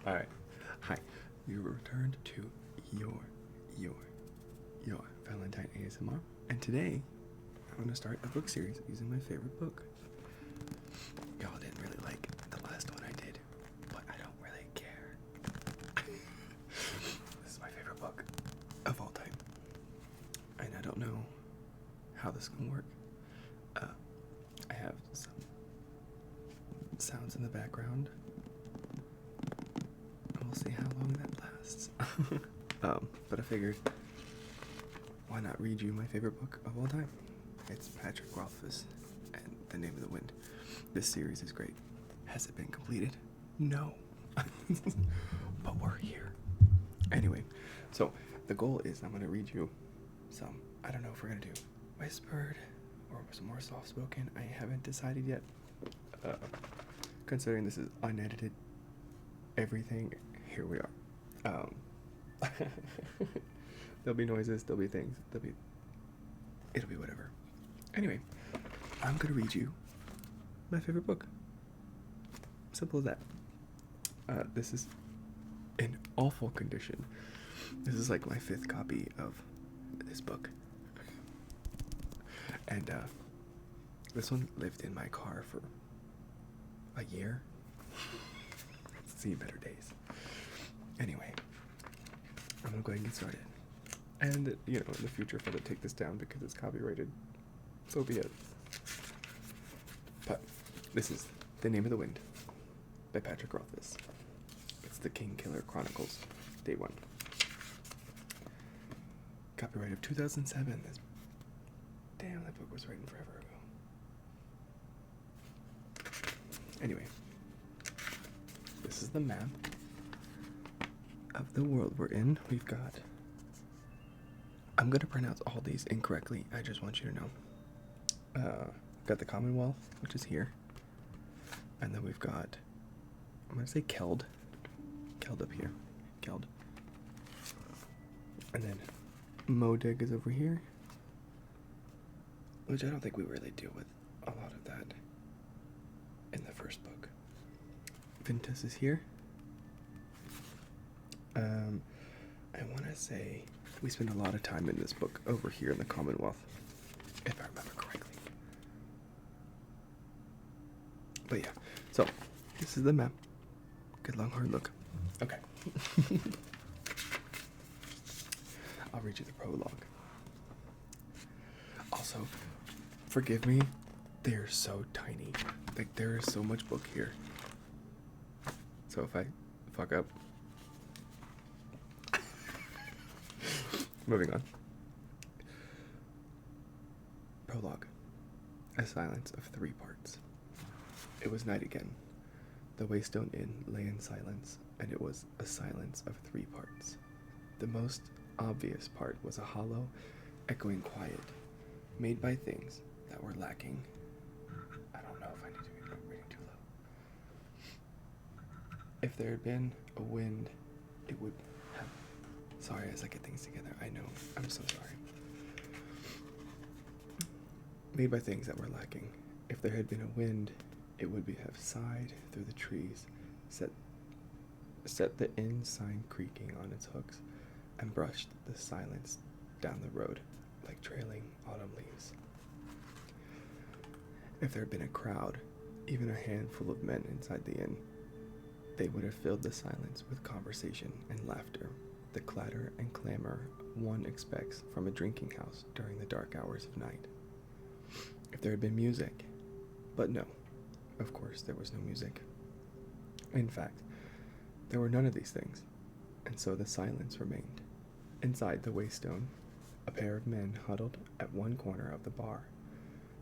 Alright. Hi. We returned to your Valentine ASMR. And today, I'm going to start a book series using my favorite book. Y'all didn't really like the last one I did, but I don't really care. This is my favorite book of all time. And I don't know how this is going to work. I have some sounds in the background. We'll see how long that lasts. But I figured, why not read you my favorite book of all time? It's Patrick Rothfuss and The Name of the Wind. This series is great. Has it been completed? No. But we're here. Anyway, so the goal is I'm going to read you some, I don't know if we're going to do whispered or some more soft-spoken. I haven't decided yet. Considering this is unedited, everything, here we are. There'll be noises, there'll be things, it'll be whatever. Anyway, I'm gonna read you my favorite book. Simple as that. This is in awful condition. This is like my 5th copy of this book. And this one lived in my car for a year. It's seen better days. Anyway, I'm gonna go ahead and get started. And, you know, in the future, if I take this down because it's copyrighted, so be it. But this is The Name of the Wind by Patrick Rothfuss. It's the King Killer Chronicles, Day 1. Copyright of 2007. Damn, that book was written forever ago. Anyway, this is the map of the world we're in. We've got, I'm going to pronounce all these incorrectly, I just want you to know. Got the Commonwealth, which is here. And then we've got, I'm going to say Keld. Keld up here. Keld. And then Modig is over here. Which I don't think we really deal with a lot of that in the first book. Ventus is here. I want to say we spend a lot of time in this book over here in the Commonwealth, if I remember correctly. But yeah, so this is the map. Good long hard look. Okay. I'll read you the prologue. Also, forgive me, they're so tiny. Like, there is so much book here. So if I fuck up. Moving on. Prologue. A silence of 3 parts. It was night again. The Waystone Inn lay in silence, and it was a silence of 3 parts. The most obvious part was a hollow, echoing quiet, made by things that were lacking. I don't know if I need to be reading too low. If there had been a wind, it would have... Sorry, as I get things together, I know. I'm so sorry. Made by things that were lacking. If there had been a wind, it would have sighed through the trees, set the inn sign creaking on its hooks, and brushed the silence down the road like trailing autumn leaves. If there had been a crowd, even a handful of men inside the inn, they would have filled the silence with conversation and laughter, the clatter and clamor one expects from a drinking house during the dark hours of night. If there had been music, but no, of course there was no music. In fact, there were none of these things, and so the silence remained. Inside the Waystone, a pair of men huddled at one corner of the bar.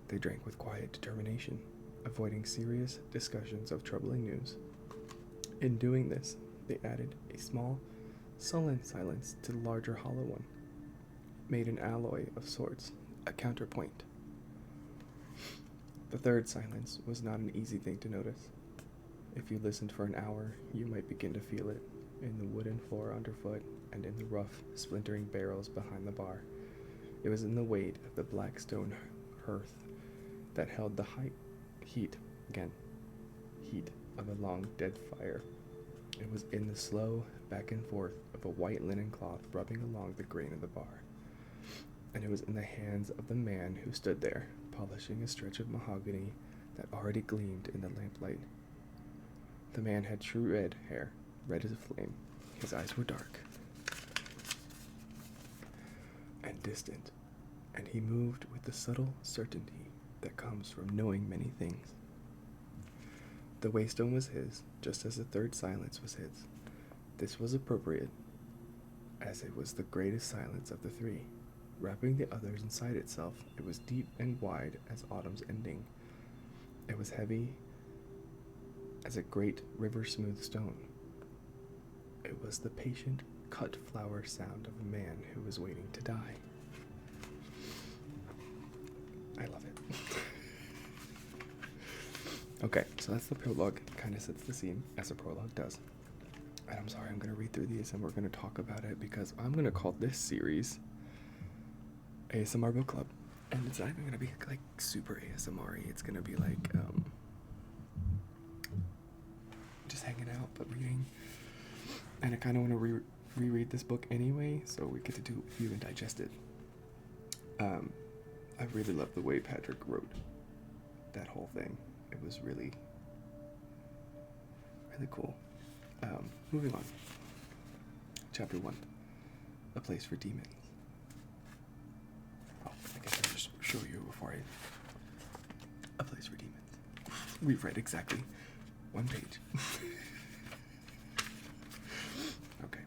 They drank with quiet determination, avoiding serious discussions of troubling news. In doing this, they added a small, sullen silence to the larger hollow one, made an alloy of sorts, a counterpoint. The third silence was not an easy thing to notice. If you listened for an hour, you might begin to feel it in the wooden floor underfoot and in the rough, splintering barrels behind the bar. It was in the weight of the black stone hearth that held the heat of a long dead fire It was in the slow back and forth of a white linen cloth rubbing along the grain of the bar. And it was in the hands of the man who stood there, polishing a stretch of mahogany that already gleamed in the lamplight. The man had true red hair, red as a flame. His eyes were dark and distant, and he moved with the subtle certainty that comes from knowing many things. The waystone was his, just as the third silence was his. This was appropriate, as it was the greatest silence of the three. Wrapping the others inside itself, it was deep and wide as autumn's ending. It was heavy as a great river-smooth stone. It was the patient, cut flower sound of a man who was waiting to die. I love it. Okay, so that's the prologue. Kind of sets the scene, as a prologue does. And I'm sorry, I'm going to read through these and we're going to talk about it because I'm going to call this series ASMR Book Club. And it's not even going to be like super ASMR-y. It's going to be like just hanging out but reading. And I kind of want to reread this book anyway, so we get to do review and digest it. I really love the way Patrick wrote that whole thing. It was really, really cool. Moving on. Chapter 1. A Place for Demons. Oh, I guess I'll just show you before A Place for Demons. We've read exactly one page. Okay.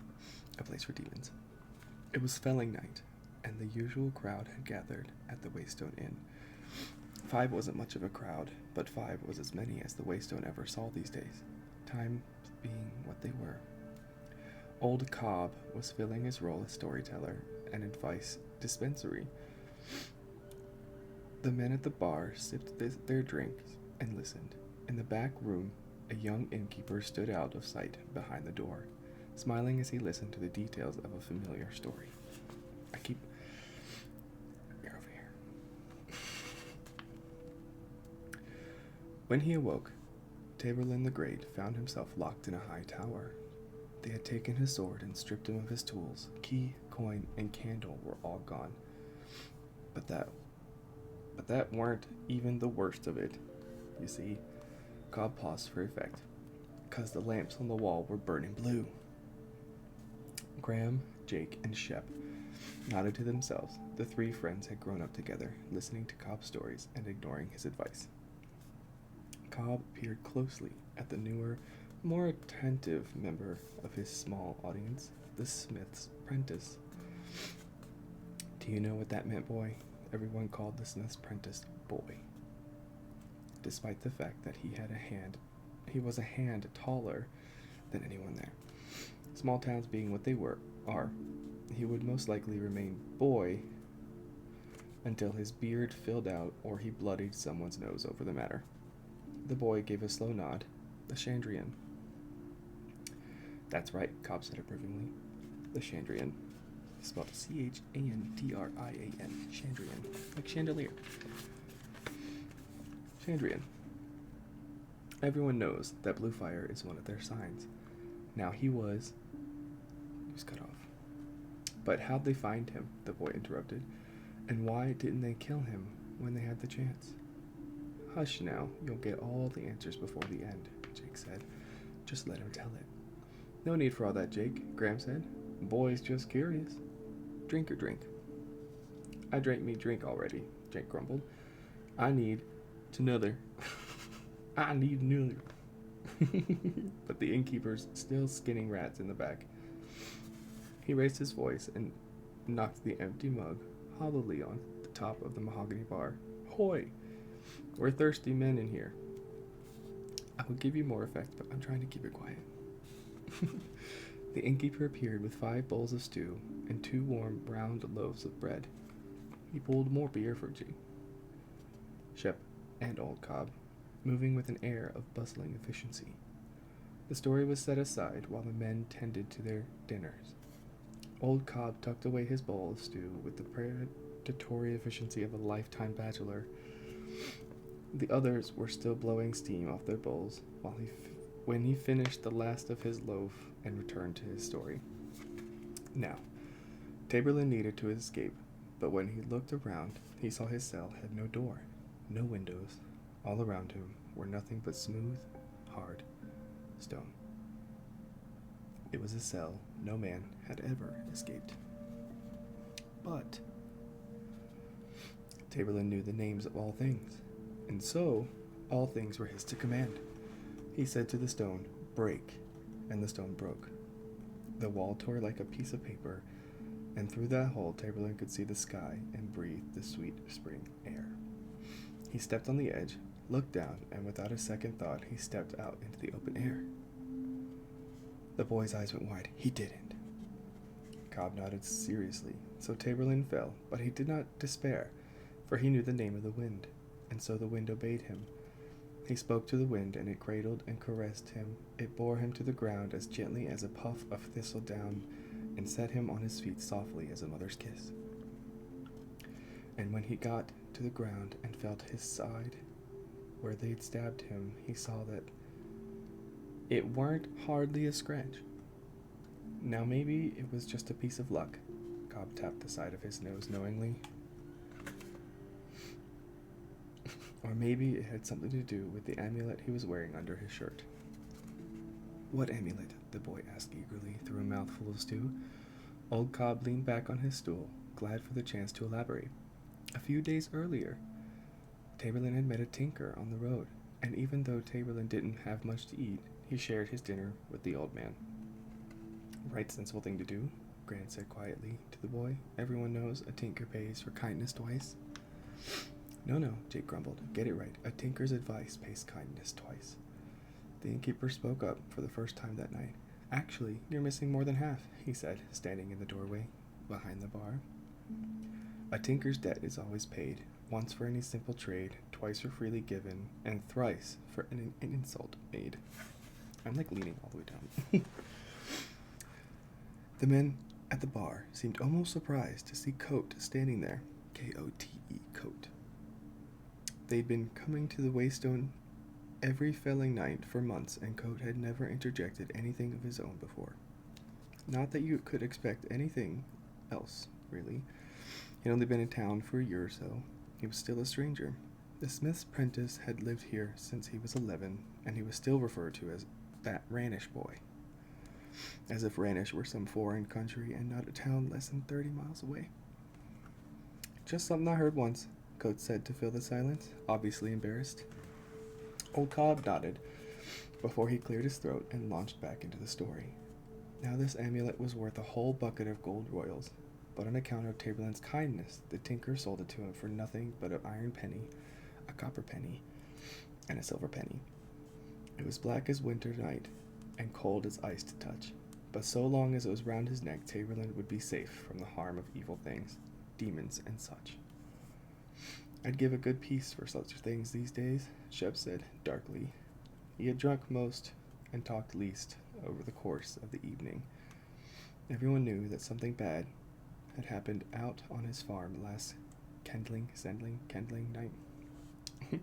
A Place for Demons. It was felling night, and the usual crowd had gathered at the Waystone Inn. 5 wasn't much of a crowd, but 5 was as many as the Waystone ever saw these days, times being what they were. Old Cobb was filling his role as storyteller and advice dispensary. The men at the bar sipped their drinks and listened. In the back room, a young innkeeper stood out of sight behind the door, smiling as he listened to the details of a familiar story. You're over here. When he awoke, Taborlin the Great found himself locked in a high tower. They had taken his sword and stripped him of his tools. Key, coin, and candle were all gone. But that weren't even the worst of it. You see, Cobb paused for effect, 'cause the lamps on the wall were burning blue. Graham, Jake, and Shep nodded to themselves. The 3 friends had grown up together, listening to Cobb's stories and ignoring his advice. Cobb peered closely at the newer, more attentive member of his small audience, the smith's apprentice. Do you know what that meant, boy? Everyone called the smith's apprentice boy, despite the fact that he was a hand taller than anyone there. Small towns being what they are, he would most likely remain boy until his beard filled out or he bloodied someone's nose over the matter. The boy gave a slow nod. The Chandrian. That's right, Cobb said approvingly. The Chandrian. Spelled Chandrian. Chandrian. Like chandelier. Chandrian. Everyone knows that blue fire is one of their signs. Now he was cut off. But how'd they find him? The boy interrupted. And why didn't they kill him when they had the chance? Hush now, you'll get all the answers before the end, Jake said. Just let him tell it. No need for all that, Jake, Graham said. Boy's just curious. Drink your drink. I drank me drink already, Jake grumbled. I need another. I need another. But the innkeeper's still skinning rats in the back. He raised his voice and knocked the empty mug hollowly on the top of the mahogany bar. Hoy! We're thirsty men in here. I would give you more effect, but I'm trying to keep it quiet. The innkeeper appeared with 5 bowls of stew and 2 warm, round loaves of bread. He pulled more beer for G. Shep and old Cobb, moving with an air of bustling efficiency. The story was set aside while the men tended to their dinners. Old Cobb tucked away his bowl of stew with the predatory efficiency of a lifetime bachelor. The others were still blowing steam off their bowls while he when he finished the last of his loaf and returned to his story. Now, Taborlin needed to escape, but when he looked around, he saw his cell had no door, no windows. All around him were nothing but smooth, hard stone. It was a cell no man had ever escaped. But Taborlin knew the names of all things, and so all things were his to command. He said to the stone, "Break," and the stone broke. The wall tore like a piece of paper, and through that hole Taborlin could see the sky and breathe the sweet spring air. He stepped on the edge, looked down, and without a second thought, he stepped out into the open air. The boy's eyes went wide. He didn't. Cobb nodded seriously, so Taborlin fell, but he did not despair, for he knew the name of the wind, and so the wind obeyed him. He spoke to the wind, and it cradled and caressed him. It bore him to the ground as gently as a puff of thistledown, and set him on his feet softly as a mother's kiss. And when he got to the ground and felt his side where they'd stabbed him, he saw that it weren't hardly a scratch. Now maybe it was just a piece of luck. Cobb tapped the side of his nose knowingly. Or maybe it had something to do with the amulet he was wearing under his shirt. What amulet? The boy asked eagerly through a mouthful of stew. Old Cobb leaned back on his stool, glad for the chance to elaborate. A few days earlier, Taborlin had met a tinker on the road, and even though Taborlin didn't have much to eat, he shared his dinner with the old man. Right sensible thing to do, Grant said quietly to the boy. Everyone knows a tinker pays for kindness twice. No, Jake grumbled. Get it right. A tinker's advice pays kindness twice. The innkeeper spoke up for the first time that night. Actually, you're missing more than half, he said, standing in the doorway behind the bar. A tinker's debt is always paid, once for any simple trade, twice for freely given, and thrice for an insult made. I'm like leaning all the way down. The men at the bar seemed almost surprised to see Coate standing there. K-O-T-E, Coate. They'd been coming to the Waystone every felling night for months, and Coate had never interjected anything of his own before. Not that you could expect anything else, really. He'd only been in town for a year or so. He was still a stranger. The smith's apprentice had lived here since he was 11, and he was still referred to as that Ranish boy. As if Ranish were some foreign country and not a town less than 30 miles away. Just something I heard once, Coate said to fill the silence, obviously embarrassed. Old Cobb nodded before he cleared his throat and launched back into the story. Now this amulet was worth a whole bucket of gold royals, but on account of Taborlin's kindness, the tinker sold it to him for nothing but an iron penny, a copper penny, and a silver penny. It was black as winter night, and cold as ice to touch, but so long as it was round his neck, Taborlin would be safe from the harm of evil things, demons and such. I'd give a good piece for such things these days, Shep said darkly. He had drunk most and talked least over the course of the evening. Everyone knew that something bad had happened out on his farm last kindling night.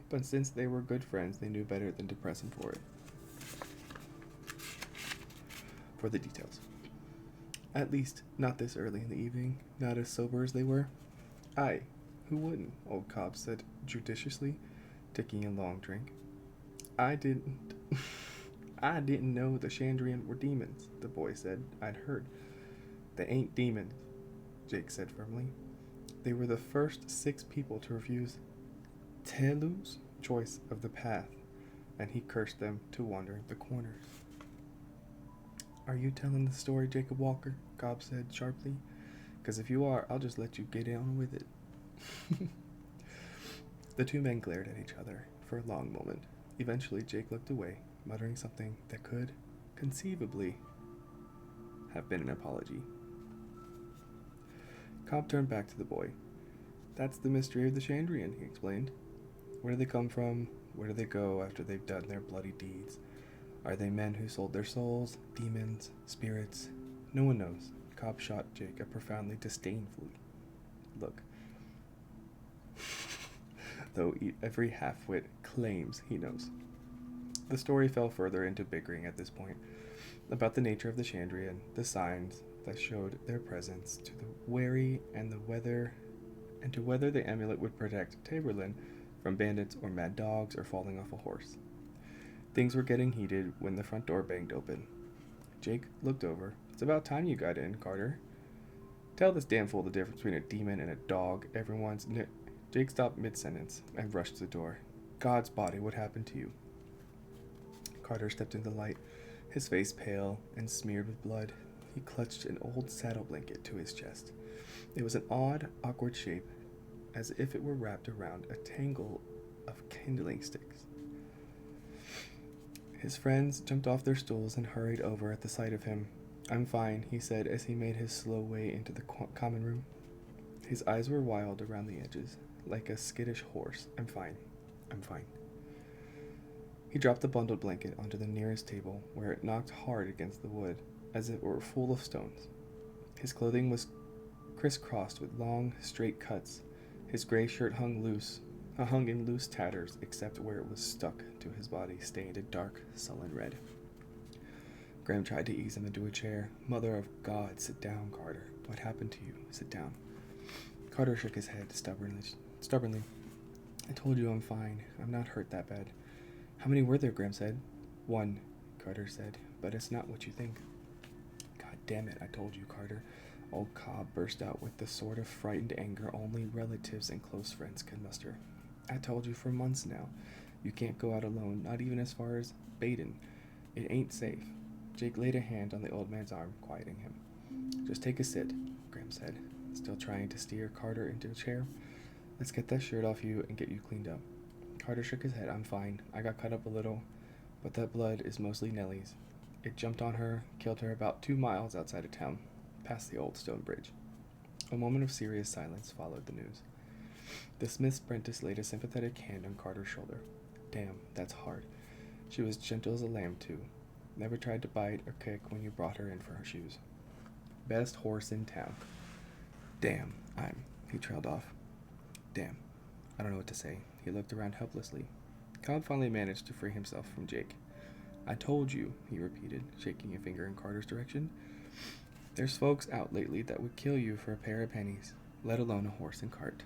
But since they were good friends, they knew better than to press him for the details. At least, not this early in the evening, not as sober as they were. Aye, who wouldn't? Old Cobb said judiciously, taking a long drink. I didn't know the Chandrian were demons, the boy said. I'd heard. They ain't demons, Jake said firmly. They were the first 6 people to refuse Telu's choice of the path, and he cursed them to wander the corners. Are you telling the story, Jacob Walker? Cobb said sharply. 'Cause if you are, I'll just let you get on with it. The two men glared at each other for a long moment. Eventually, Jake looked away, muttering something that could, conceivably, have been an apology. Cobb turned back to the boy. That's the mystery of the Chandrian, he explained. Where do they come from? Where do they go after they've done their bloody deeds? Are they men who sold their souls, demons, spirits? No one knows. Cobb shot Jake a profoundly disdainful look. Though every half-wit claims he knows. The story fell further into bickering at this point about the nature of the Chandria and the signs that showed their presence to the wary and the weather and to whether the amulet would protect Taborlin from bandits or mad dogs or falling off a horse. Things were getting heated when the front door banged open. Jake looked over. It's about time you got in, Carter. Tell this damn fool the difference between a demon and a dog. Jake stopped mid-sentence and rushed to the door. God's body, what happened to you? Carter stepped into the light, his face pale and smeared with blood. He clutched an old saddle blanket to his chest. It was an odd, awkward shape, as if it were wrapped around a tangle of kindling sticks. His friends jumped off their stools and hurried over at the sight of him. I'm fine, he said as he made his slow way into the common room. His eyes were wild around the edges, like a skittish horse. I'm fine. I'm fine. He dropped the bundled blanket onto the nearest table, where it knocked hard against the wood, as if it were full of stones. His clothing was crisscrossed with long, straight cuts. His gray shirt hung in loose tatters, except where it was stuck to his body, stained a dark, sullen red. Graham tried to ease him into a chair. Mother of God, sit down, Carter. What happened to you? Sit down. Carter shook his head stubbornly. I told you I'm fine. I'm not hurt that bad. How many were there? Graham said. 1, Carter said, but it's not what you think. God damn it, I told you, Carter. Old Cobb burst out with the sort of frightened anger only relatives and close friends can muster. I told you for months now. You can't go out alone, not even as far as Baden. It ain't safe. Jake laid a hand on the old man's arm, quieting him. Just take a sit, Graham said, still trying to steer Carter into a chair. Let's get that shirt off you and get you cleaned up. Carter shook his head. I'm fine. I got cut up a little, but that blood is mostly Nellie's. It jumped on her, killed her about 2 miles outside of town, past the old stone bridge. A moment of serious silence followed the news. The smith's apprentice laid a sympathetic hand on Carter's shoulder. Damn, that's hard. She was gentle as a lamb, too. Never tried to bite or kick when you brought her in for her shoes. Best horse in town. Damn, he trailed off. Damn. I don't know what to say. He looked around helplessly. Cobb finally managed to free himself from Jake. I told you, he repeated, shaking a finger in Carter's direction. There's folks out lately that would kill you for a pair of pennies, let alone a horse and cart.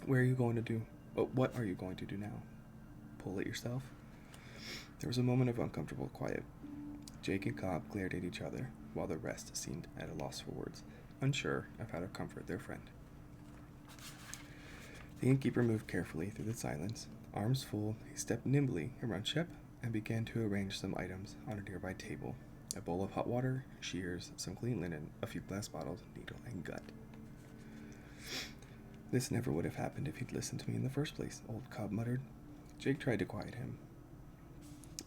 What are you going to do now? Pull it yourself? There was a moment of uncomfortable quiet. Jake and Cobb glared at each other, while the rest seemed at a loss for words, unsure of how to comfort their friend. The innkeeper moved carefully through the silence. Arms full, he stepped nimbly around Shep and began to arrange some items on a nearby table. A bowl of hot water, shears, some clean linen, a few glass bottles, needle, and gut. This never would have happened if he'd listened to me in the first place, old Cobb muttered. Jake tried to quiet him,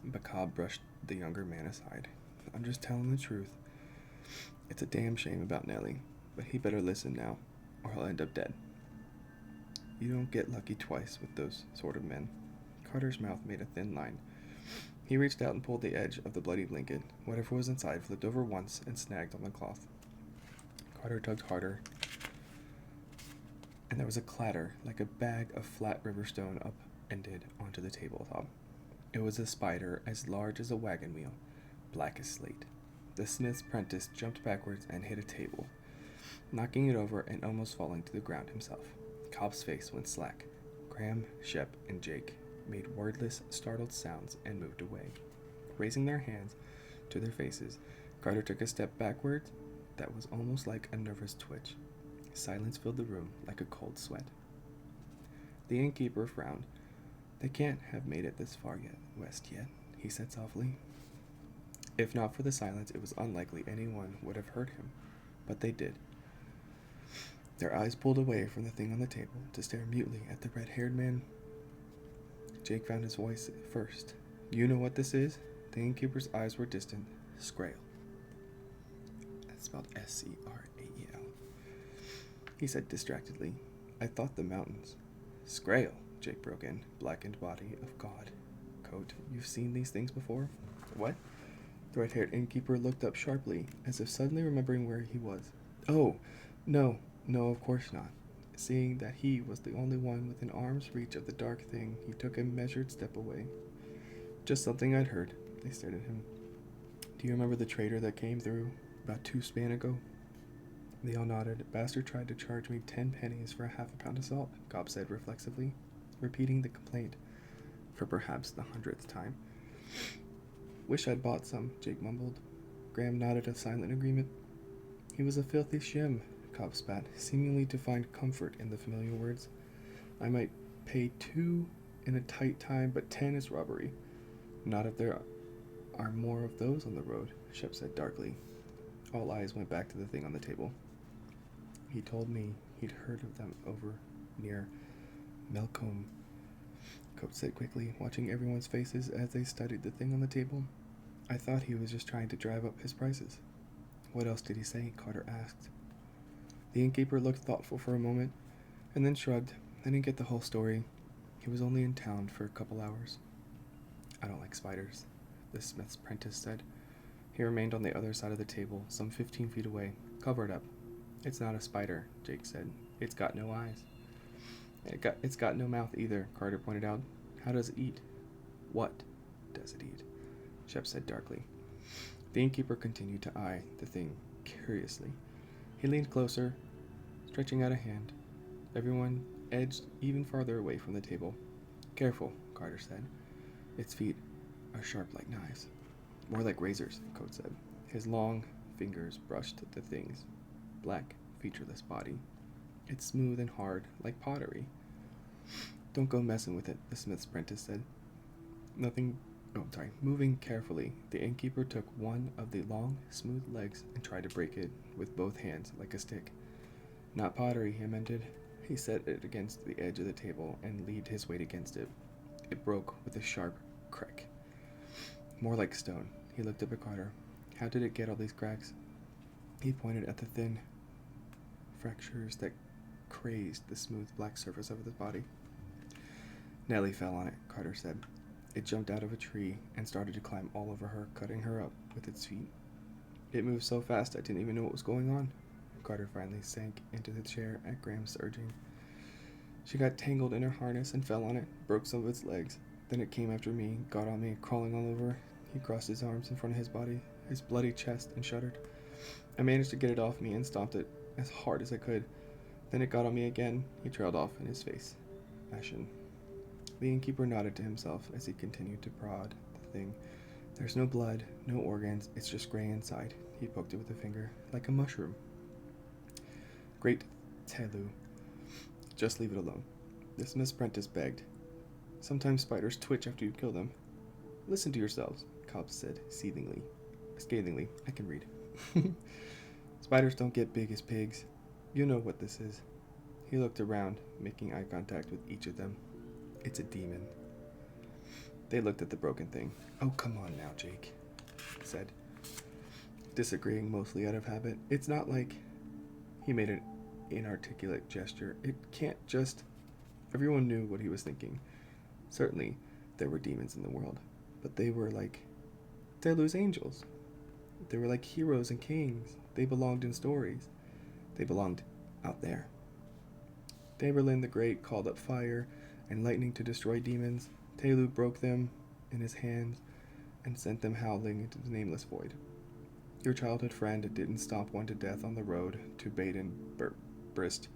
but Cobb brushed the younger man aside. I'm just telling the truth. It's a damn shame about Nellie, but he better listen now, or he'll end up dead. You don't get lucky twice with those sort of men. Carter's mouth made a thin line. He reached out and pulled the edge of the bloody blanket. Whatever was inside flipped over once and snagged on the cloth. Carter tugged harder, and there was a clatter like a bag of flat river stone upended onto the tabletop. It was a spider as large as a wagon wheel, black as slate. The smith's apprentice jumped backwards and hit a table, knocking it over and almost falling to the ground himself. Cobb's face went slack. Graham, Shep, and Jake made wordless, startled sounds and moved away. Raising their hands to their faces, Carter took a step backward that was almost like a nervous twitch. Silence filled the room like a cold sweat. The innkeeper frowned. They can't have made it this far west yet, he said softly. If not for the silence, it was unlikely anyone would have heard him, but they did. Their eyes pulled away from the thing on the table to stare mutely at the red-haired man. Jake found his voice first. You know what this is? The innkeeper's eyes were distant. Scrael. That's spelled S-C-R-A-E-L. He said distractedly. I thought the mountains. Scrael, Jake broke in. Blackened body of God. Coat, you've seen these things before? What? The red-haired innkeeper looked up sharply, as if suddenly remembering where he was. Oh, no, of course not. Seeing that he was the only one within arm's reach of the dark thing, he took a measured step away. Just something I'd heard. They stared at him. Do you remember the trader that came through about 2 span ago? They all nodded. Bastard tried to charge me 10 pennies for a half a pound of salt, Cobb said reflexively, repeating the complaint for perhaps the 100th time. Wish I'd bought some, Jake mumbled. Graham nodded a silent agreement. He was a filthy shim, Cobb spat, seemingly to find comfort in the familiar words. I might pay 2 in a tight time, but 10 is robbery. Not if there are more of those on the road, Shep said darkly. All eyes went back to the thing on the table. He told me he'd heard of them over near Melcombe, Cope said quickly, watching everyone's faces as they studied the thing on the table. I thought he was just trying to drive up his prices. What else did he say? Carter asked. The innkeeper looked thoughtful for a moment, and then shrugged. I didn't get the whole story. He was only in town for a couple hours. I don't like spiders, the smith's apprentice said. He remained on the other side of the table, some 15 feet away. Cover it up. It's not a spider, Jake said. It's got no eyes. It's got no mouth either, Carter pointed out. How does it eat? What does it eat? Shep said darkly. The innkeeper continued to eye the thing curiously. He leaned closer, stretching out a hand. Everyone edged even farther away from the table. Careful, Carter said. Its feet are sharp like knives. More like razors, Coate said. His long fingers brushed the thing's black, featureless body. It's smooth and hard, like pottery. Don't go messing with it, the smith's apprentice said. Moving carefully, the innkeeper took one of the long, smooth legs and tried to break it with both hands, like a stick. Not pottery, he amended. He set it against the edge of the table and leaned his weight against it. It broke with a sharp crack. More like stone. He looked up at Carter. How did it get all these cracks? He pointed at the thin fractures that crazed the smooth black surface of his body. Nellie fell on it, Carter said. It jumped out of a tree and started to climb all over her, cutting her up with its feet. It moved so fast I didn't even know what was going on. Carter finally sank into the chair at Graham's urging. She got tangled in her harness and fell on it, broke some of its legs. Then it came after me, got on me, crawling all over. He crossed his arms in front of his body, his bloody chest, and shuddered. I managed to get it off me and stomped it as hard as I could. Then it got on me again. He trailed off in his face, ashen. The innkeeper nodded to himself as he continued to prod the thing. There's no blood, no organs, it's just gray inside. He poked it with a finger, like a mushroom. Great Telu. Just leave it alone. The smith's apprentice begged. Sometimes spiders twitch after you kill them. Listen to yourselves, Cobb said, scathingly. I can read. Spiders don't get big as pigs. You know what this is. He looked around, making eye contact with each of them. It's a demon. They looked at the broken thing. Oh, come on now, Jake, he said, disagreeing mostly out of habit. It's not like... He made an inarticulate gesture. It can't just... Everyone knew what he was thinking. Certainly, there were demons in the world, but they were like Telu's angels. They were like heroes and kings. They belonged in stories. They belonged out there. Tamerlane the Great called up fire and lightning to destroy demons. Telu broke them in his hands and sent them howling into the nameless void. Your childhood friend didn't stomp one to death on the road to Baden-Brist.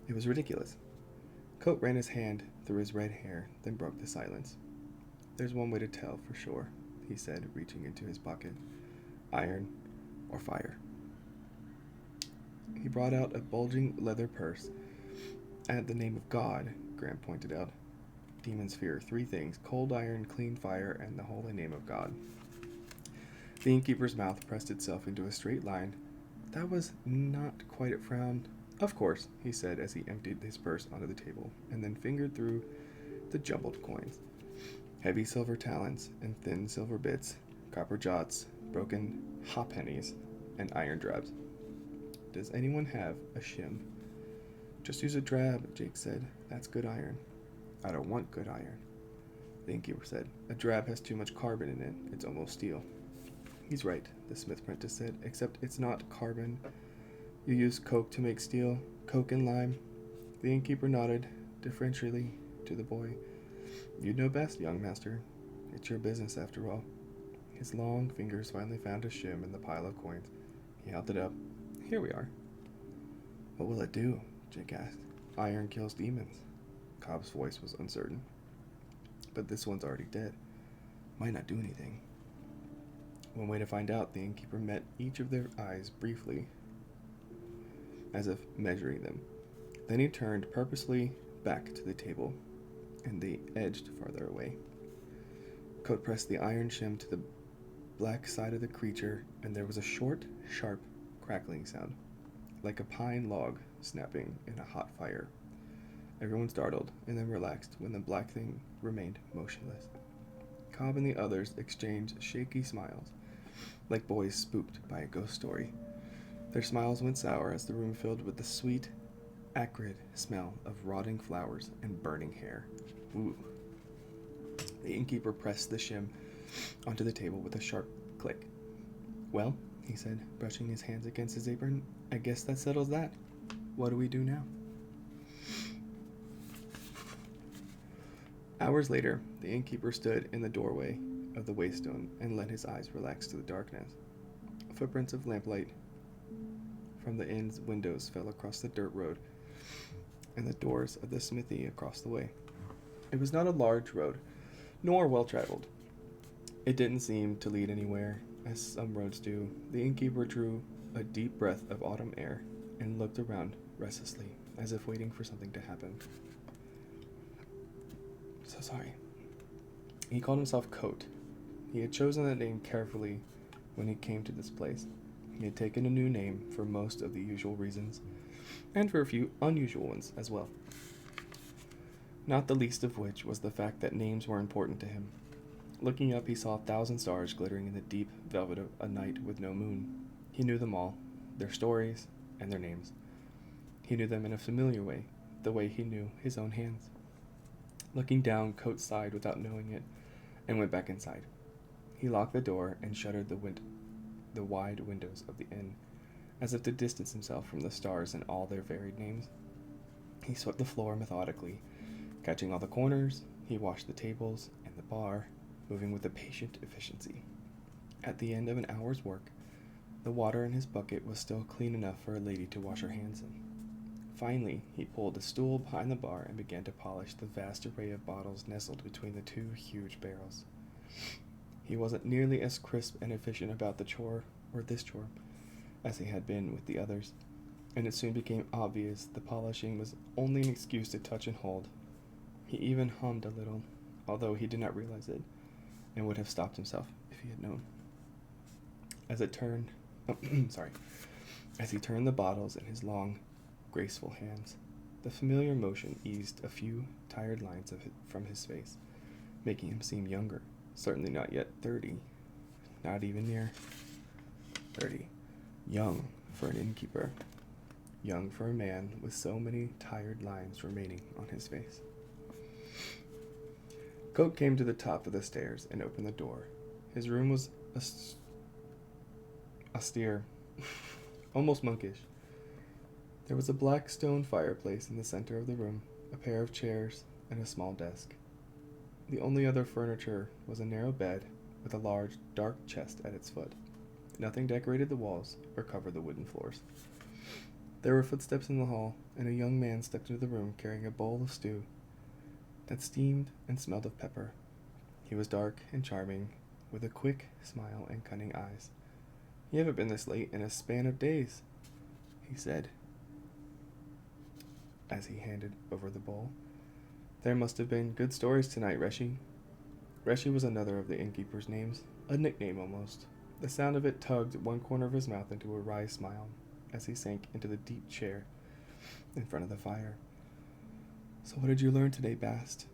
It was ridiculous. Coate ran his hand through his red hair, then broke the silence. There's one way to tell for sure, he said, reaching into his pocket. Iron or fire. He brought out a bulging leather purse. Add the name of God, Graham pointed out. Demons fear 3 things: cold iron, clean fire, and the holy name of God. The innkeeper's mouth pressed itself into a straight line. That was not quite a frown. Of course, he said as he emptied his purse onto the table, and then fingered through the jumbled coins. Heavy silver talents and thin silver bits, copper jots, broken halfpennies, and iron drabs. Does anyone have a shim? Just use a drab, Jake said. That's good iron. I don't want good iron, the innkeeper said. A drab has too much carbon in it. It's almost steel. He's right, the smith apprentice said, except it's not carbon. You use coke to make steel, coke and lime. The innkeeper nodded deferentially to the boy. You know best, young master. It's your business, after all. His long fingers finally found a shim in the pile of coins. He held it up. Here we are. What will it do? Jake asked. Iron kills demons. Cobb's voice was uncertain. But this one's already dead. Might not do anything. One way to find out, the innkeeper met each of their eyes briefly, as if measuring them. Then he turned purposely back to the table, and they edged farther away. Coat pressed the iron shim to the black side of the creature, and there was a short, sharp, crackling sound, like a pine log snapping in a hot fire. Everyone startled, and then relaxed when the black thing remained motionless. Cobb and the others exchanged shaky smiles, like boys spooked by a ghost story. Their smiles went sour as the room filled with the sweet, acrid smell of rotting flowers and burning hair. Ooh. The innkeeper pressed the shim onto the table with a sharp click. Well, he said, brushing his hands against his apron, I guess that settles that. What do we do now? Hours later, the innkeeper stood in the doorway of the waystone and let his eyes relax to the darkness. Footprints of lamplight from the inn's windows fell across the dirt road and the doors of the smithy across the way. It was not a large road, nor well-traveled. It didn't seem to lead anywhere, as some roads do. The innkeeper drew a deep breath of autumn air and looked around restlessly, as if waiting for something to happen. So sorry. He called himself Coat. He had chosen that name carefully when he came to this place. He had taken a new name for most of the usual reasons, and for a few unusual ones as well. Not the least of which was the fact that names were important to him. Looking up, he saw 1,000 stars glittering in the deep velvet of a night with no moon. He knew them all, their stories, and their names. He knew them in a familiar way, the way he knew his own hands. Looking down, Coat sighed without knowing it, and went back inside. He locked the door and shuttered the wide windows of the inn, as if to distance himself from the stars and all their varied names. He swept the floor methodically, catching all the corners. He washed the tables and the bar, moving with a patient efficiency. At the end of an hour's work, the water in his bucket was still clean enough for a lady to wash her hands in. Finally, he pulled a stool behind the bar and began to polish the vast array of bottles nestled between the two huge barrels. He wasn't nearly as crisp and efficient about this chore, as he had been with the others, and it soon became obvious the polishing was only an excuse to touch and hold. He even hummed a little, although he did not realize it, and would have stopped himself if he had known. As he turned the bottles in his long, graceful hands, the familiar motion eased a few tired lines from his face, making him seem younger, certainly not yet 30, not even near 30. Young for an innkeeper, young for a man with so many tired lines remaining on his face. Coat came to the top of the stairs and opened the door. His room was austere, almost monkish. There was a black stone fireplace in the center of the room, a pair of chairs, and a small desk. The only other furniture was a narrow bed with a large, dark chest at its foot. Nothing decorated the walls or covered the wooden floors. There were footsteps in the hall, and a young man stepped into the room carrying a bowl of stew that steamed and smelled of pepper. He was dark and charming, with a quick smile and cunning eyes. "You haven't been this late in a span of days," he said, as he handed over the bowl. "There must have been good stories tonight, Reshi." Reshi was another of the innkeeper's names, a nickname almost. The sound of it tugged one corner of his mouth into a wry smile as he sank into the deep chair in front of the fire. "So what did you learn today, Bast?"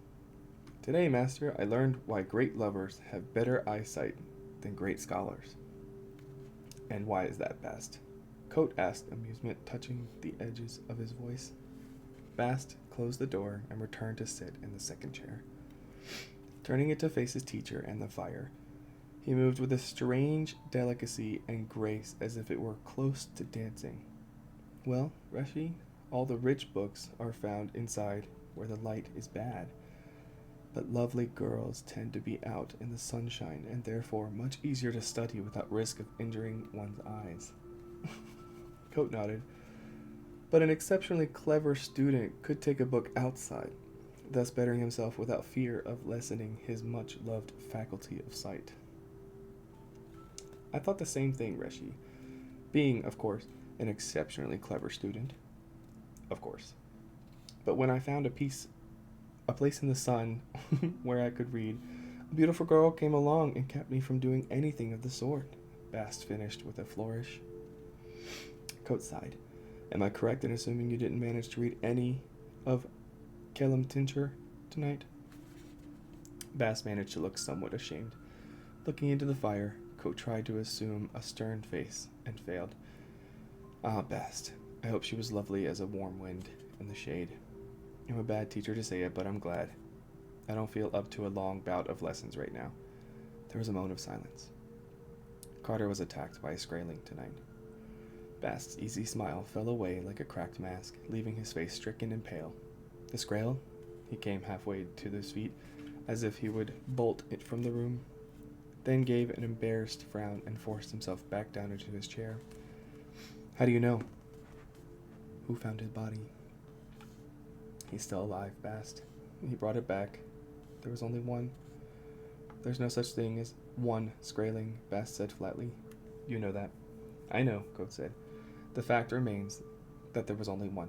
"Today, master, I learned why great lovers have better eyesight than great scholars." "And why is that, Bast?" Coat asked, amusement touching the edges of his voice. Bast closed the door and returned to sit in the second chair, turning it to face his teacher and the fire. He moved with a strange delicacy and grace as if it were close to dancing. "Well, Reshi, all the rich books are found inside where the light is bad. but lovely girls tend to be out in the sunshine and therefore much easier to study without risk of injuring one's eyes. Coat nodded. But an exceptionally clever student could take a book outside, thus bettering himself without fear of lessening his much loved faculty of sight. I thought the same thing, Reshi, being, of course, an exceptionally clever student. Of course. But when I found a place in the sun where I could read, a beautiful girl came along and kept me from doing anything of the sort, Bast finished with a flourish. Coat sighed. Am I correct in assuming you didn't manage to read any of Kelemtincher tonight? Bast managed to look somewhat ashamed. Looking into the fire, Coat tried to assume a stern face and failed. Ah, Bast, I hope she was lovely as a warm wind in the shade. I'm a bad teacher to say it, but I'm glad. I don't feel up to a long bout of lessons right now. There was a moment of silence. Carter was attacked by a Skraeling tonight. Bast's easy smile fell away like a cracked mask, leaving his face stricken and pale. The Skrael? He came halfway to his feet, as if he would bolt it from the room, then gave an embarrassed frown and forced himself back down into his chair. How do you know? Who found his body? He's still alive, Bast. He brought it back. There was only one. There's no such thing as one Skraeling, Bast said flatly. You know that. I know, Coat said. The fact remains that there was only one.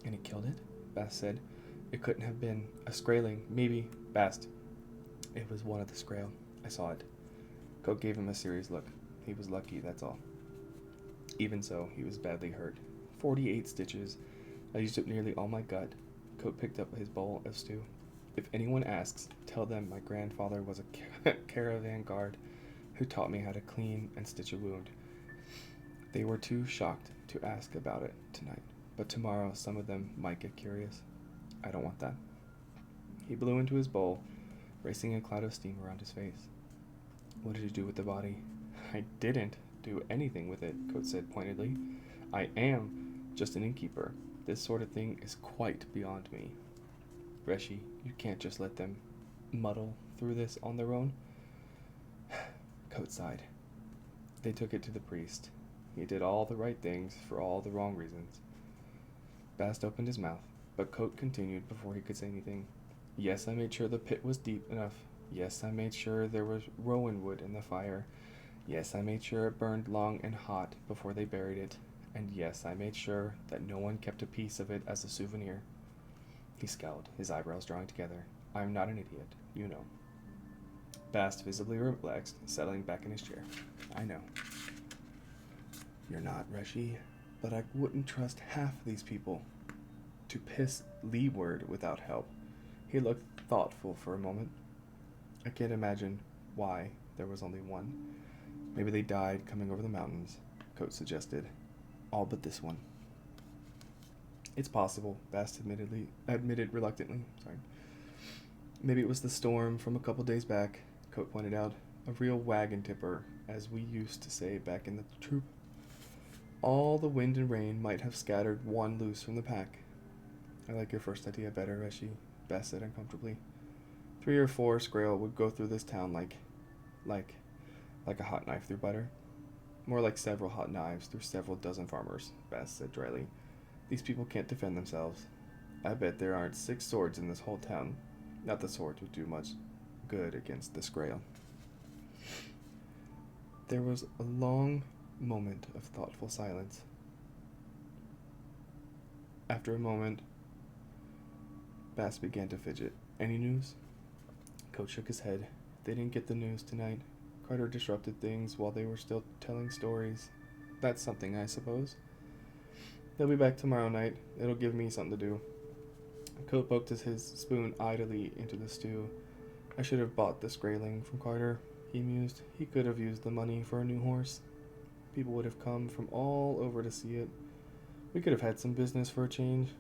And he killed it? Bast said. It couldn't have been a Skraeling. Maybe. Bast. It was one of the Skrael. I saw it. Coat gave him a serious look. He was lucky, that's all. Even so, he was badly hurt. 48 stitches. I used up nearly all my gut. Coat picked up his bowl of stew. If anyone asks, tell them my grandfather was a caravan guard who taught me how to clean and stitch a wound. They were too shocked to ask about it tonight, but tomorrow some of them might get curious. I don't want that. He blew into his bowl, racing a cloud of steam around his face. What did you do with the body? I didn't do anything with it, Coat said pointedly. I am just an innkeeper. This sort of thing is quite beyond me. Reshi, you can't just let them muddle through this on their own. Coat sighed. They took it to the priest. He did all the right things for all the wrong reasons. Bast opened his mouth, but Coat continued before he could say anything. Yes, I made sure the pit was deep enough. Yes, I made sure there was rowan wood in the fire. Yes, I made sure it burned long and hot before they buried it. And yes, I made sure that no one kept a piece of it as a souvenir. He scowled, his eyebrows drawing together. I'm not an idiot, you know. Bast visibly relaxed, settling back in his chair. I know. You're not, Reshi, but I wouldn't trust half these people to piss leeward without help. He looked thoughtful for a moment. I can't imagine why there was only one. Maybe they died coming over the mountains, Coat suggested. All but this one. It's possible, Bast admitted reluctantly. Maybe it was the storm from a couple days back, Coat pointed out. A real wagon tipper, as we used to say back in the troop. All the wind and rain might have scattered one loose from the pack. I like your first idea better, Reshi, Bast said uncomfortably. 3 or 4 Skrael would go through this town like a hot knife through butter. More like several hot knives through several dozen farmers, Bast said dryly. These people can't defend themselves. I bet there aren't 6 swords in this whole town. Not the swords would do much good against the Skrael. There was a long moment of thoughtful silence. After a moment, Bast began to fidget. Any news? Coat shook his head. They didn't get the news tonight. Carter disrupted things while they were still telling stories. That's something, I suppose. They'll be back tomorrow night. It'll give me something to do. Coat poked his spoon idly into the stew. I should have bought the Skraeling from Carter, he mused. He could have used the money for a new horse. People would have come from all over to see it. We could have had some business for a change.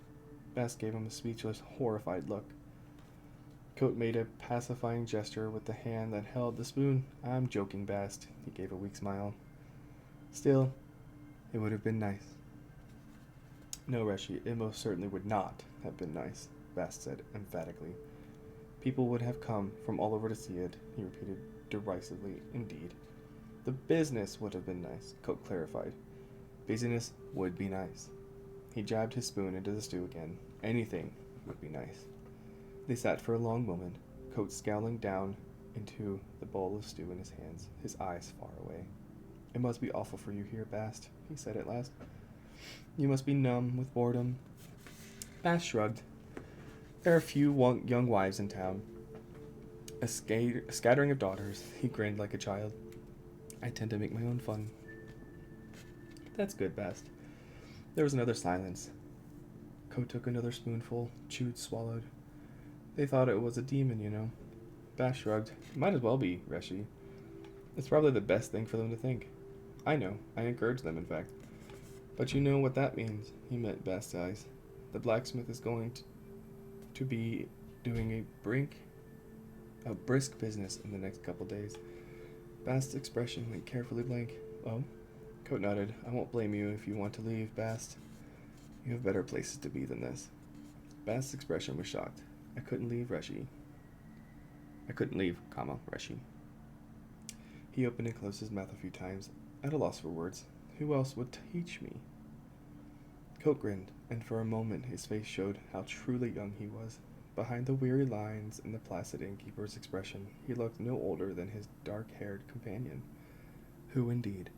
Bast gave him a speechless, horrified look. Coat made a pacifying gesture with the hand that held the spoon. I'm joking, Bast. He gave a weak smile. Still, it would have been nice. No, Reshi, it most certainly would not have been nice, Bast said emphatically. People would have come from all over to see it, he repeated derisively. Indeed. The business would have been nice, Coat clarified. Business would be nice. He jabbed his spoon into the stew again. Anything would be nice. They sat for a long moment, Coat scowling down into the bowl of stew in his hands, his eyes far away. It must be awful for you here, Bast, he said at last. You must be numb with boredom. Bast shrugged. There are few young wives in town. A scattering of daughters. He grinned like a child. I tend to make my own fun. That's good, Bast. There was another silence. Coat took another spoonful, chewed, swallowed. They thought it was a demon, you know. Bast shrugged. Might as well be, Reshi. It's probably the best thing for them to think. I know. I encourage them, in fact. But you know what that means, he met Bast's eyes. The blacksmith is going to be doing a brisk business in the next couple days. Bast's expression went carefully blank. Oh? Coat nodded. I won't blame you if you want to leave, Bast. You have better places to be than this. Bast's expression was shocked. I couldn't leave, Reshi. Reshi. He opened and closed his mouth a few times, at a loss for words. Who else would teach me? Coat grinned, and for a moment his face showed how truly young he was. Behind the weary lines in the placid innkeeper's expression, he looked no older than his dark-haired companion. Who indeed?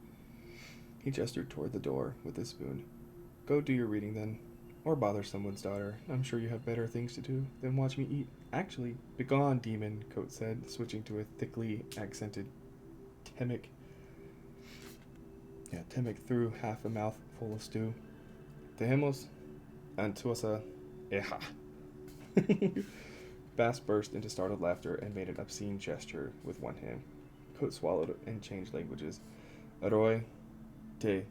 He gestured toward the door with his spoon. Go do your reading then, or bother someone's daughter. I'm sure you have better things to do than watch me eat. Actually, begone, demon, Coat said, switching to a thickly accented Temic threw half a mouthful of stew. Dejemos antuosa eja. Bast burst into startled laughter and made an obscene gesture with one hand. Coat swallowed and changed languages. Aroi te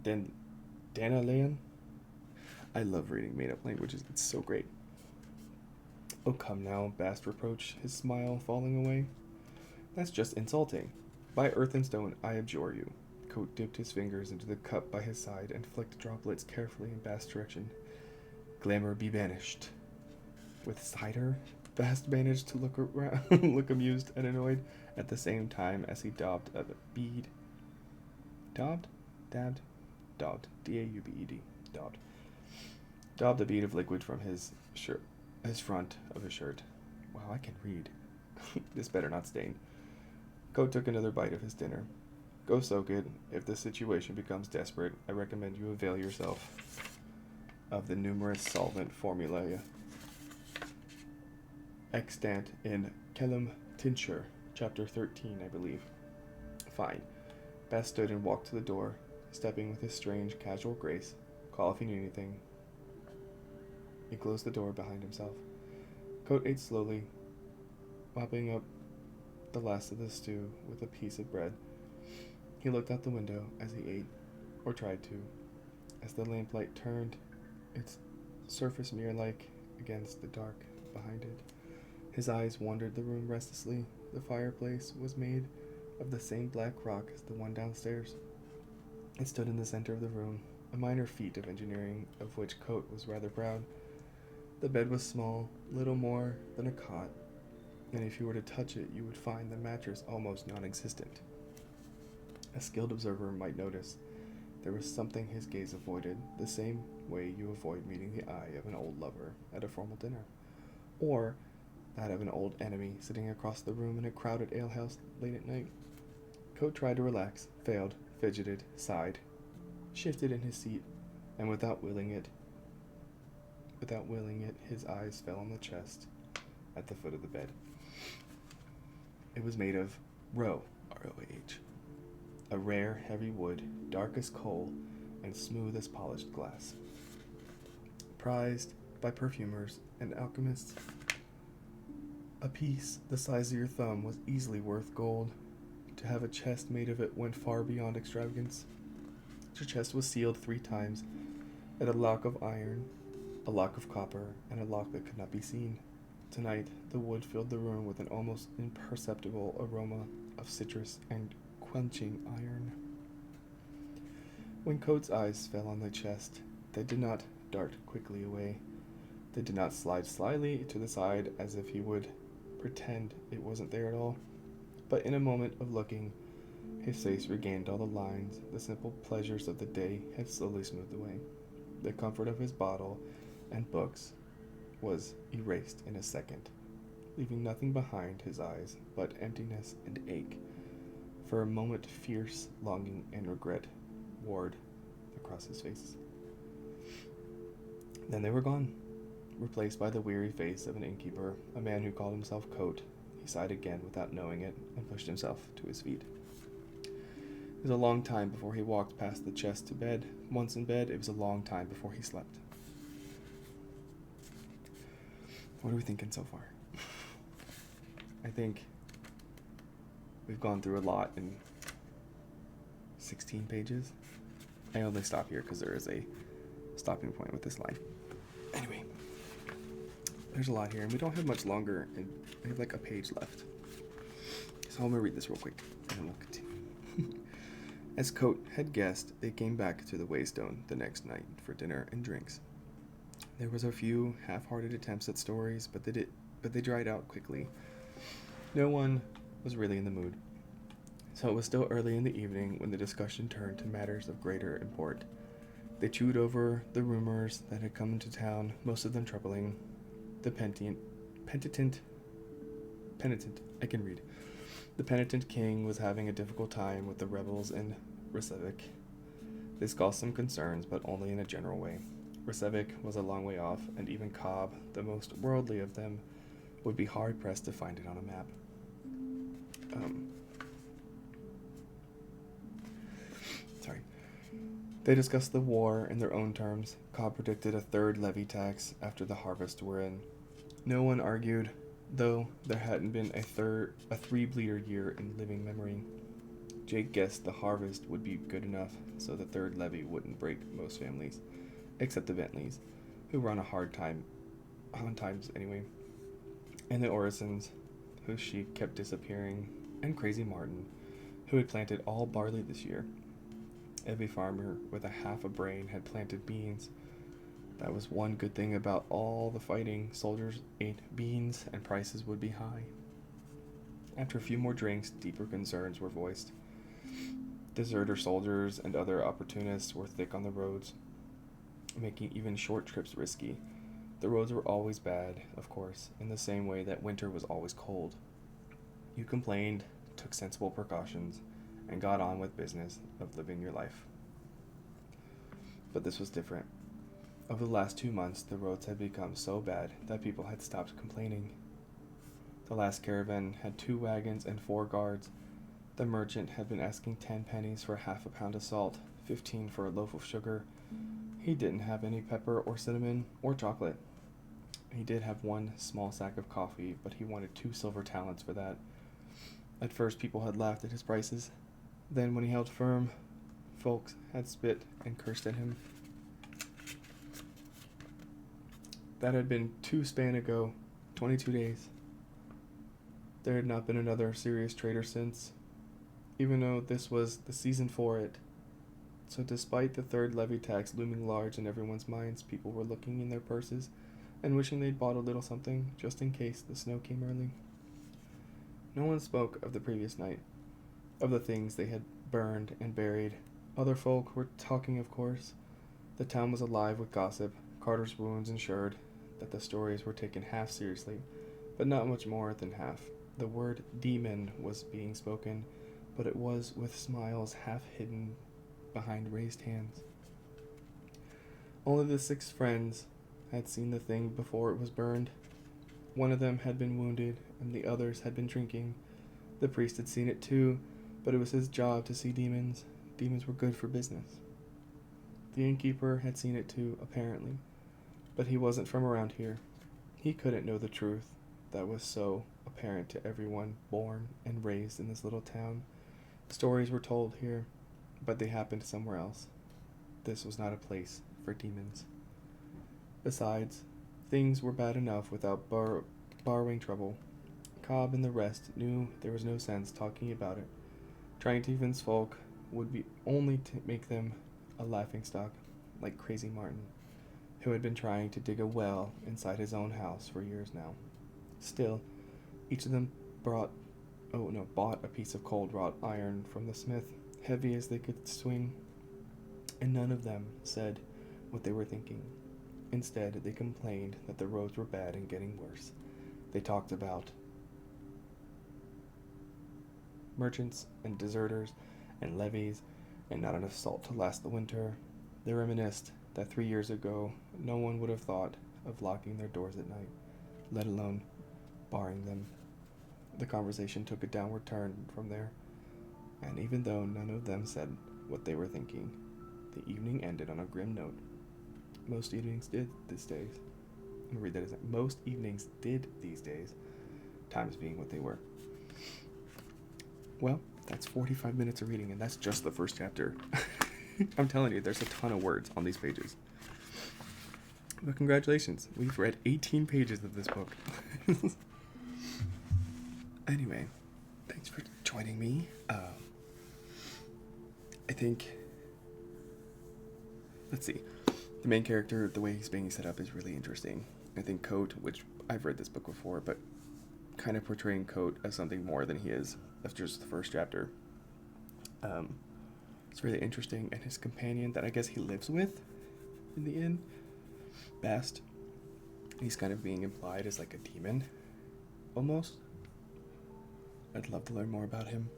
danalean. I love reading made-up languages. It's so great. Oh, come now, Bast reproached, his smile falling away. That's just insulting. By earth and stone, I abjure you. Coat dipped his fingers into the cup by his side and flicked droplets carefully in Bast's direction. Glamour be banished. With cider? Bast managed to look around, look amused and annoyed at the same time as he daubed a bead. Daubed? Dabbed? Daubed. D-A-U-B-E-D. Daubed. Daubed a bead of liquid from his front of his shirt. Wow, I can read. This better not stain. Coat took another bite of his dinner. Go soak it. If the situation becomes desperate, I recommend you avail yourself of the numerous solvent formulae extant in Kellum Tincture, chapter 13, I believe. Fine. Bast stood and walked to the door, stepping with his strange, casual grace. Call if you need anything. He closed the door behind himself. Coat ate slowly, mopping up the last of the stew with a piece of bread. He looked out the window as he ate, or tried to, as the lamplight turned its surface mirror-like against the dark behind it. His eyes wandered the room restlessly. The fireplace was made of the same black rock as the one downstairs. It stood in the center of the room, a minor feat of engineering of which Coat was rather proud. The bed was small, little more than a cot, and if you were to touch it, you would find the mattress almost non-existent. A skilled observer might notice there was something his gaze avoided, the same way you avoid meeting the eye of an old lover at a formal dinner, or that of an old enemy sitting across the room in a crowded alehouse late at night. Coat tried to relax, failed, fidgeted, sighed, shifted in his seat, and without willing it, his eyes fell on the chest at the foot of the bed. It was made of roh, R-O-A-H, a rare, heavy wood, dark as coal and smooth as polished glass. Prized by perfumers and alchemists, a piece the size of your thumb was easily worth gold. To have a chest made of it went far beyond extravagance. The chest was sealed 3 times, at a lock of iron, a lock of copper, and a lock that could not be seen. Tonight, the wood filled the room with an almost imperceptible aroma of citrus and quenching iron. When Coat's eyes fell on the chest, they did not dart quickly away. They did not slide slyly to the side as if he would pretend it wasn't there at all, but in a moment of looking, his face regained all the lines. The simple pleasures of the day had slowly smoothed away. The comfort of his bottle and books was erased in a second, leaving nothing behind his eyes but emptiness and ache. For a moment, fierce longing and regret warred across his face. Then they were gone, replaced by the weary face of an innkeeper, a man who called himself Coat. He sighed again without knowing it and pushed himself to his feet. It was a long time before he walked past the chest to bed. Once in bed, it was a long time before he slept. What are we thinking so far? I think we've gone through a lot in 16 pages. I only stop here because there is a stopping point with this line. Anyway, there's a lot here, and we don't have much longer, and we have like a page left. So I'm going to read this real quick, and then we'll continue. As Coat had guessed, they came back to the Waystone the next night for dinner and drinks. There was a few half-hearted attempts at stories, but they dried out quickly. No one was really in the mood. So it was still early in the evening when the discussion turned to matters of greater import. They chewed over the rumors that had come into town, most of them troubling the penitent, I can read. The penitent king was having a difficult time with the rebels in Reykjavik. This caused some concerns, but only in a general way. Reykjavik was a long way off, and even Cobb, the most worldly of them, would be hard-pressed to find it on a map. They discussed the war in their own terms. Cobb predicted a third levy tax after the harvest were in. No one argued, though there hadn't been a 3-bleeder year in living memory. Jake guessed the harvest would be good enough so the third levy wouldn't break most families, except the Bentleys, who were on times anyway, and the Orisons, whose sheep kept disappearing, and Crazy Martin, who had planted all barley this year. Every farmer with a half a brain had planted beans. That was one good thing about all the fighting. Soldiers ate beans, and prices would be high. After a few more drinks, deeper concerns were voiced. Deserter soldiers and other opportunists were thick on the roads, making even short trips risky. The roads were always bad, of course, in the same way that winter was always cold. You complained, took sensible precautions, and got on with business of living your life. But this was different. Over the last 2 months, the roads had become so bad that people had stopped complaining. The last caravan had 2 wagons and 4 guards. The merchant had been asking 10 pennies for half a pound of salt, 15 for a loaf of sugar. He didn't have any pepper or cinnamon or chocolate. He did have 1 small sack of coffee, but he wanted 2 silver talents for that. At first, people had laughed at his prices. Then, when he held firm, folks had spit and cursed at him. That had been 2 span ago, 22 days. There had not been another serious trader since, even though this was the season for it. So despite the third levy tax looming large in everyone's minds, people were looking in their purses and wishing they'd bought a little something just in case the snow came early. No one spoke of the previous night, of the things they had burned and buried. Other folk were talking, of course. The town was alive with gossip. Carter's wounds ensured that the stories were taken half seriously, but not much more than half. The word demon was being spoken, but it was with smiles half hidden behind raised hands. Only the 6 friends had seen the thing before it was burned. One of them had been wounded, and the others had been drinking. The priest had seen it too, but it was his job to see demons. Demons were good for business. The innkeeper had seen it too, apparently, but he wasn't from around here. He couldn't know the truth that was so apparent to everyone born and raised in this little town. Stories were told here, but they happened somewhere else. This was not a place for demons. Besides, things were bad enough without borrowing trouble. Cobb and the rest knew there was no sense talking about it. Trying to convince folk would be only to make them a laughingstock, like Crazy Martin, who had been trying to dig a well inside his own house for years now. Still, each of them bought a piece of cold wrought iron from the smith, heavy as they could swing, and none of them said what they were thinking. Instead, they complained that the roads were bad and getting worse. They talked about merchants and deserters and levies and not enough salt to last the winter. They reminisced that 3 years ago no one would have thought of locking their doors at night, let alone barring them. The conversation took a downward turn from there, and even though none of them said what they were thinking, the evening ended on a grim note. Most evenings did these days. I'll read that as most evenings did these days, times being what they were. Well, that's 45 minutes of reading, and that's just the first chapter. I'm telling you, there's a ton of words on these pages. But congratulations, we've read 18 pages of this book. Anyway, thanks for joining me. I think, let's see, the main character, the way he's being set up is really interesting. I think Coat, which I've read this book before, but kind of portraying Coat as something more than he is. That's just the first chapter. It's really interesting, and his companion that I guess he lives with in the inn, Bast, he's kind of being implied as like a demon, almost. I'd love to learn more about him.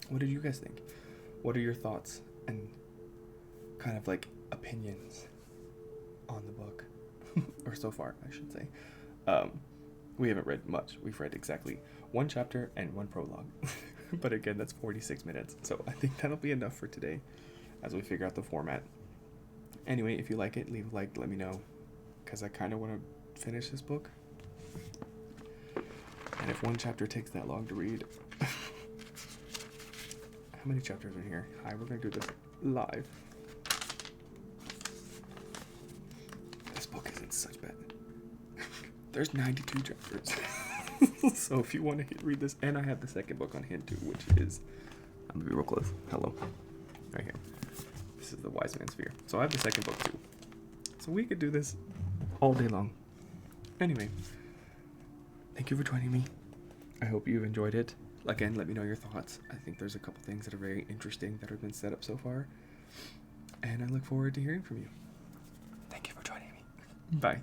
What did you guys think? What are your thoughts and kind of like opinions on the book? Or so far, I should say. We haven't read much. We've read exactly one chapter and one prologue. But again, that's 46 minutes. So I think that'll be enough for today as we figure out the format. Anyway, if you like it, leave a like, let me know. Because I kind of want to finish this book. And if one chapter takes that long to read... How many chapters are in here? Hi, we're going to do this live. This book is in such bad... There's 92 chapters. So if you want to read this, and I have the second book on hand too, which is... I'm going to be real close. Hello. Right here. This is the Wise Man's Fear. So I have the second book too. So we could do this all day long. Anyway, thank you for joining me. I hope you've enjoyed it. Again, let me know your thoughts. I think there's a couple things that are very interesting that have been set up so far. And I look forward to hearing from you. Thank you for joining me. Bye.